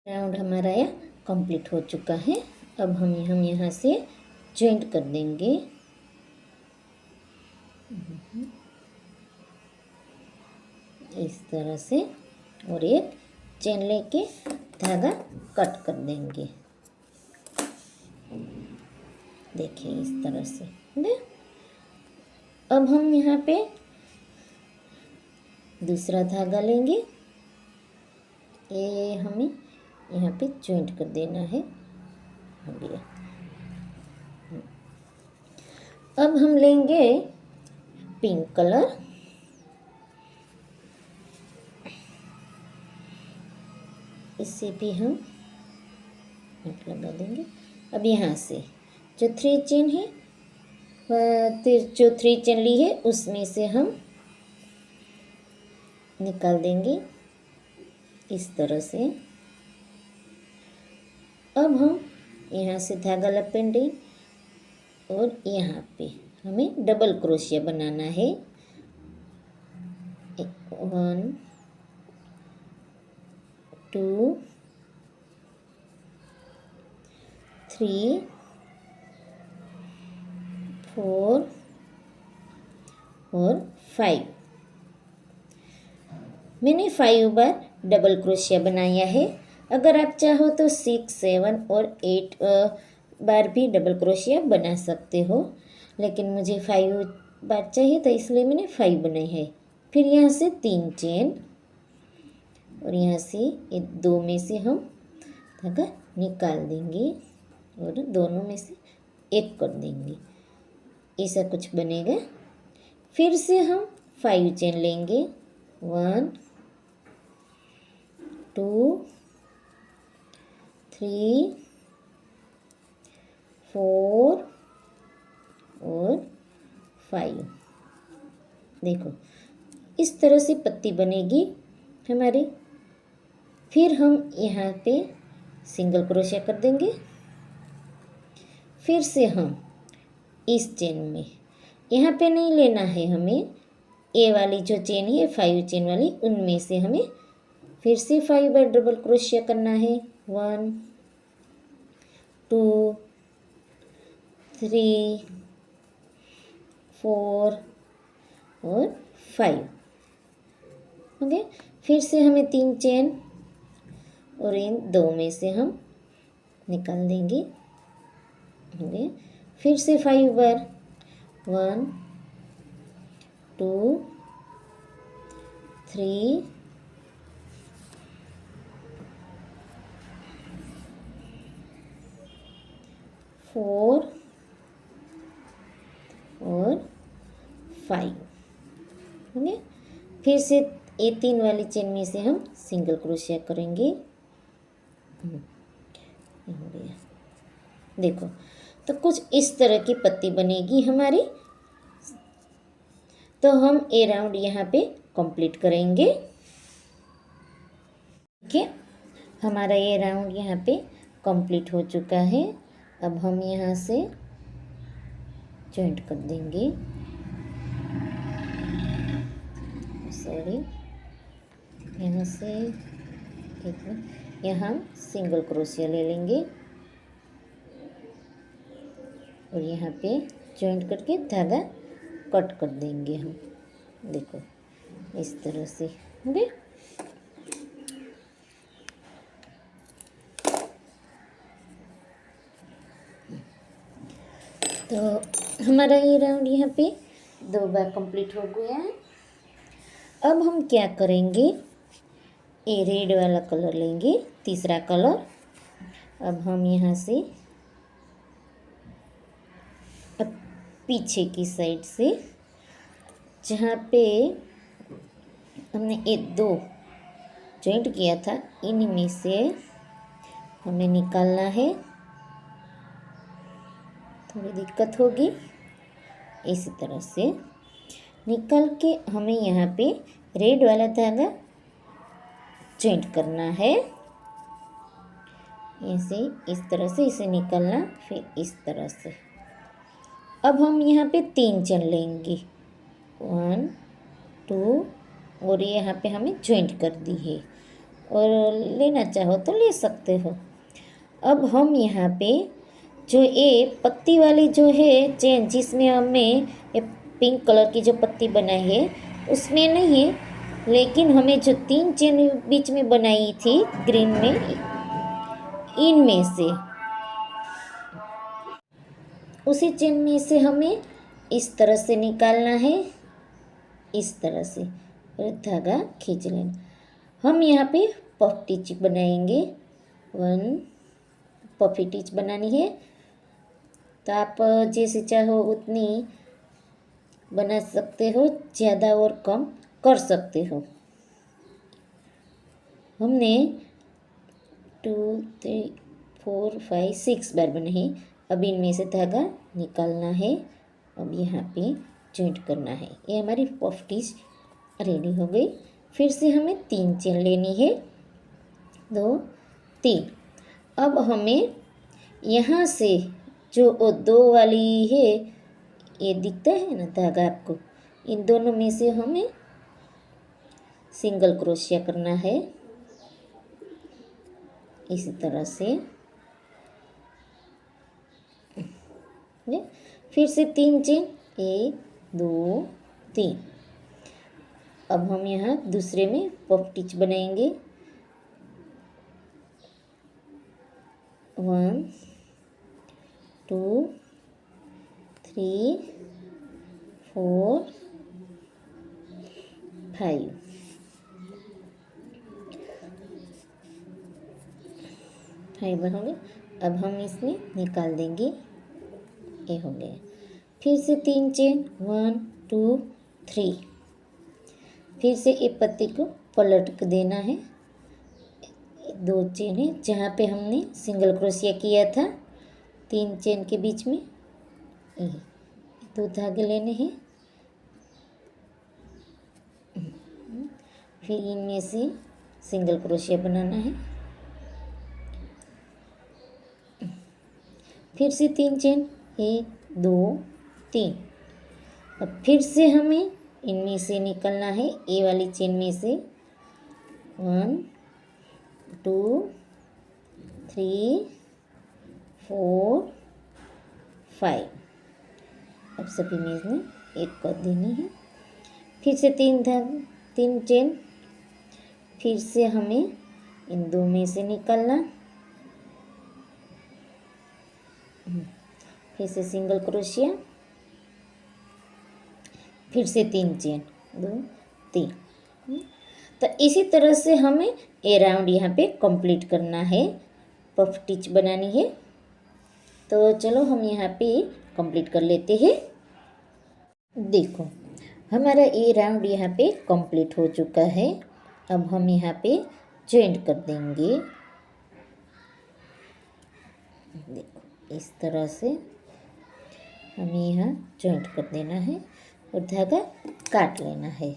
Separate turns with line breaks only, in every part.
Round हमारा यह complete हो चुका है। अब हम यहाँ से जॉइंट कर देंगे। इस तरह से और एक चेन लेके धागा कट कर देंगे। देखिए इस तरह से। अब हम यहाँ पे दूसरा धागा लेंगे। ये हमें यहाँ पे जॉइंट कर देना है। हो गया। अब हम लेंगे पिंक कलर। इससे भी हम नट लगा देंगे। अब यहाँ से जो 3 चेन है, जो 3 चेन ली है उसमें से हम निकाल देंगे इस तरह से। अब हम यहाँ से धागा लपेटेंगे और यहाँ पे हमें डबल क्रोशिया बनाना है। 1 2 3 4 और 5। मैंने 5 बार डबल क्रोशिया बनाया है। अगर आप चाहो तो 6 7 और 8 बार भी डबल क्रोशिया बना सकते हो, लेकिन मुझे 5 बार चाहिए तो इसलिए मैंने 5 बनाई है। फिर यहाँ से 3 चेन और यहाँ से ये 2 में से हम धागा निकाल देंगे और दोनों में से एक कर देंगे। ऐसा कुछ बनेगा। फिर से हम 5 चेन लेंगे। 1 2 3 4 और 5। देखो इस तरह से पत्ती बनेगी हमारी। फिर हम यहाँ पे सिंगल क्रोशिया कर देंगे। फिर से हम इस चेन में, यहाँ पे नहीं लेना है हमें, ये वाली जो चेन है 5 चेन वाली, उनमें से हमें फिर से 5 बार डबल क्रोशिया करना है। 1 2 3 4 और 5 हो गए। फिर से हमें 3 चेन और इन 2 में से हम निकाल देंगे। हो गए। फिर से 5 बार। 1 2 3 4 और 5 हो गए। फिर से ये 3 वाली चेन में से हम सिंगल क्रोशिया करेंगे। हो गया। देखो तो कुछ इस तरह की पत्ती बनेगी हमारी। तो हम ये राउंड यहाँ पे कंप्लीट करेंगे। ठीक है, हमारा ये राउंड यहाँ पे कंप्लीट हो चुका है। अब हम यहाँ से जॉइंट कर देंगे। सॉरी, यहाँ से यहाँ सिंगल क्रोशिया ले लेंगे और यहाँ पे जॉइंट करके धागा कट कर देंगे हम। देखो इस तरह से हो गया। तो हमारा ये राउंड यहाँ पे 2 बार कंप्लीट हो गया है। अब हम क्या करेंगे, ये रेड वाला कलर लेंगे, तीसरा कलर। अब हम यहाँ से अब पीछे की साइड से जहाँ पे हमने ये 2 जॉइंट किया था, इनमें से हमें निकालना है। थोड़ी दिक्कत होगी। इसी तरह से निकाल के हमें यहाँ पे रेड वाला धागा जॉइंट करना है। ऐसे इस तरह से इसे निकालना, फिर इस तरह से। अब हम यहाँ पे 3 चेन लेंगे। 1 2 और ये यहाँ पे हमें जॉइंट कर दी है। और लेना चाहो तो ले सकते हो। अब हम यहाँ पे जो ये पत्ती वाली जो है चेन, जिसमें हमें ये पिंक कलर की जो पत्ती बनाई है उसमें नहीं है, लेकिन हमें जो 3 चेन बीच में बनाई थी ग्रीन में, इनमें से उसी चेन में से हमें इस तरह से निकालना है, इस तरह से, और धागा खींच लेना। हम यहाँ पे पफ टिच बनाएंगे, 1 पफी टिच बनानी है। तो आप जैसे चाहो उतनी बना सकते हो, ज़्यादा और कम कर सकते हो। हमने 2 3 4 5 6 बार बने हैं। अब इनमें से धागा निकालना है, अब यहाँ पे जॉइंट करना है। ये हमारी पफ टिच रेडी हो गई। फिर से हमें 3 चेन लेनी है, 2 3। अब हमें यहाँ से जो 2 वाली है, ये दिखता है ना धागा आपको, इन दोनों में से हमें सिंगल क्रोशिया करना है, इसी तरह से। फिर से 3 चेन, 1 2 3। अब हम यहाँ दूसरे में पफ टिच बनाएंगे, 1 2 3 4 5। फाइबर होंगे। अब हम इसमें निकाल देंगे, ये हो गया। फिर से 3 चेन, 1 2 3। फिर से एक पत्ती को पलट देना है, 2 चेन है जहाँ पे हमने सिंगल क्रोशिया किया था 3 चेन के बीच में, ये 2 धागे लेने हैं। फिर इनमें से सिंगल क्रोशिया बनाना है। फिर से 3 चेन, 1 2 3। अब फिर से हमें इनमें से निकलना है, ए वाली चेन में से, 1 2 3 4 5। अब सभी में इसने एक कर देनी है। फिर से 3 चेन, फिर से हमें इन 2 में से निकलना, फिर से सिंगल क्रोशिया, फिर से 3 चेन, 2 3। तो इसी तरह से हमें ये राउंड यहाँ पे कंप्लीट करना है, पफ टिच बनानी है। तो चलो हम यहाँ पे कंप्लीट कर लेते हैं। देखो हमारा ये राउंड यहाँ पे कंप्लीट हो चुका है। अब हम यहाँ पे जॉइंट कर देंगे, देखो इस तरह से हमें यहाँ जॉइंट कर देना है और धागा काट लेना है।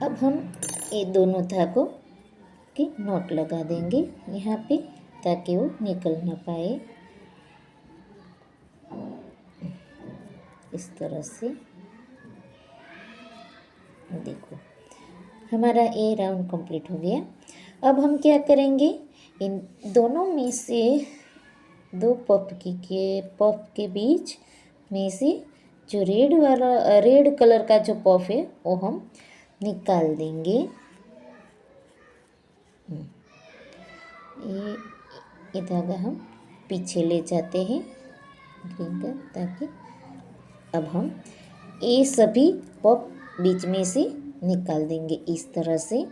अब हम ये दोनों धागों की नॉट लगा देंगे यहाँ पे, ताकि वो निकल ना पाए, इस तरह से। देखो हमारा ये राउंड कंप्लीट हो गया। अब हम क्या करेंगे, इन दोनों में से 2 पफ के बीच में से जो रेड कलर का जो पफ है वो हम निकाल देंगे। ये धागा हम पीछे ले जाते हैं ग्रीन का, ताकि अब हम ये सभी पफ बीच में से निकाल देंगे इस तरह से।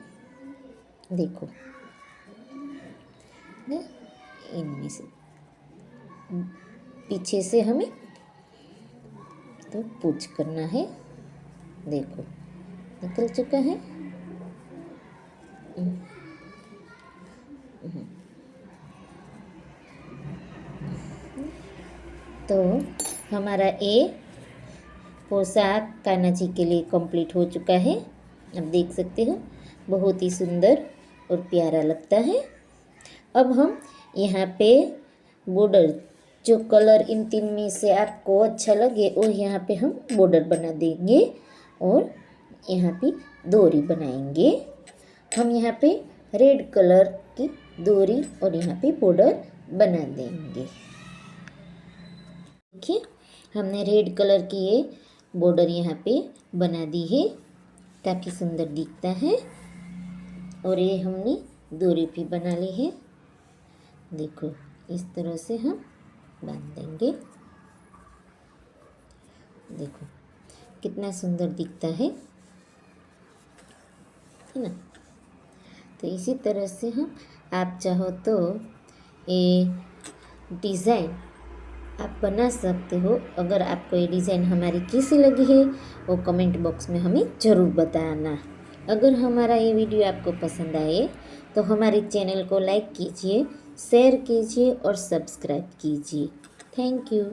देखो इनमें से पीछे से हमें तो पुश करना है। देखो निकल चुका है। तो हमारा ये पोशाक कान्हा जी के लिए कंप्लीट हो चुका है। अब देख सकते हो बहुत ही सुंदर और प्यारा लगता है। अब हम यहाँ पे बॉर्डर, जो कलर इन 3 में से आपको अच्छा लगे वो यहाँ पे हम बॉर्डर बना देंगे। और यहाँ पे डोरी बनाएंगे। हम यहाँ पे रेड कलर की डोरी और यहाँ पे बॉर्डर बना देंगे। देखिए हमने रेड कलर की ये बॉर्डर यहाँ पे बना दी है, काफ़ी सुंदर दिखता है। और ये हमने डोरी भी बना ली है। देखो इस तरह से हम बांध देंगे। देखो कितना सुंदर दिखता है ना। तो इसी तरह से हम, आप चाहो तो ये डिज़ाइन आप बना सकते हो। अगर आपको ये डिज़ाइन हमारी कैसी लगी है वो कमेंट बॉक्स में हमें ज़रूर बताना। अगर हमारा ये वीडियो आपको पसंद आए तो हमारे चैनल को लाइक कीजिए, शेयर कीजिए और सब्सक्राइब कीजिए। Thank you.